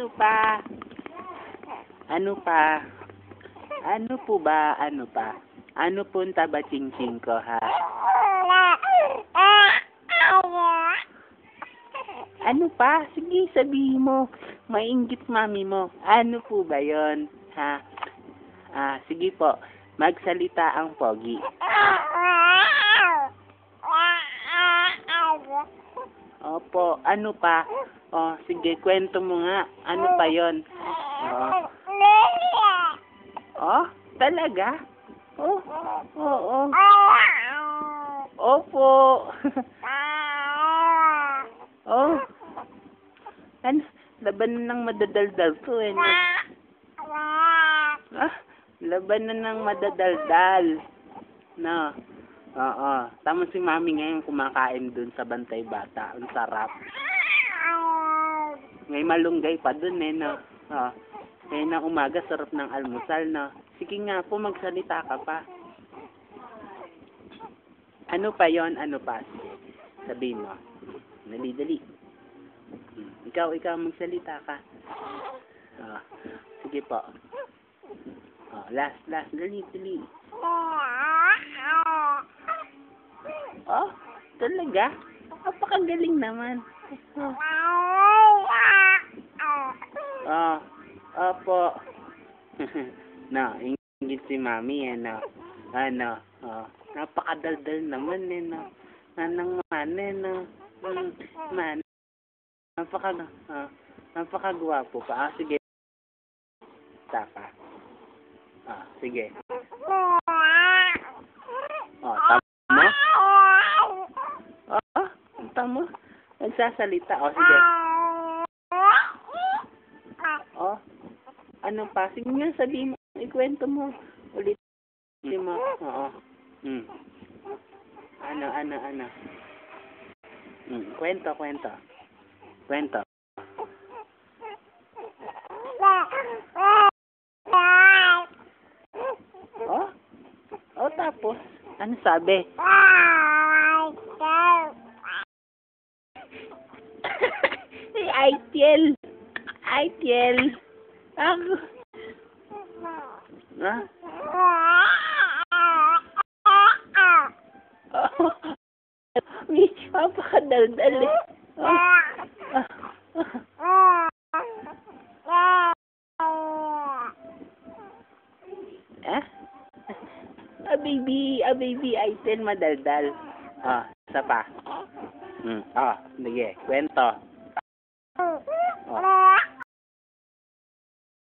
Ano pa? Ano pa? Ano po ba? Ano pa? Ano punta ba ching-ching ko, ha? Ano pa? Sige, sabihin mo. Mainggit mami mo. Ano po ba yon, ha? Sige po. Magsalita ang pogi. Opo, ano pa? Oh, sige, kwento mo nga. Ano pa yon? Oh, talaga? Oh, oo. Opo. Oh. Ano? Laban ng madadaldal ko, eh. Laban na ng madadaldal. No. Oo. Tama si mami ngayon kumakain dun sa Bantay Bata. Ang sarap. Ngay malunggay pa dun, eh, no? Oh. Ngayon na umaga, sarap ng almusal, no? Sige nga po, magsalita ka pa. Ano pa yon? Ano pa? Sige. Sabihin mo. Dali. Ikaw, magsalita ka. Sige po. Last. Dali. Oh, talaga? Napakagaling naman. Opo. No, ingit si mami, eh, no? Napakadaldal naman, eh, no? Manang man, eh, no? Man. Napakagwapo pa. Sige. Taka. Sige. Tama mo? Tama. Nagsasalita. Sige. Ano pa? Sige nga, sabihin mo. Ikwento mo. Ulit mo. Ano? Kwento. Tapos, ano sabi? Aitiel. Ako. Napakadaldal, eh. A baby, Aitiel madaldal. Isa pa. Sige, kwento.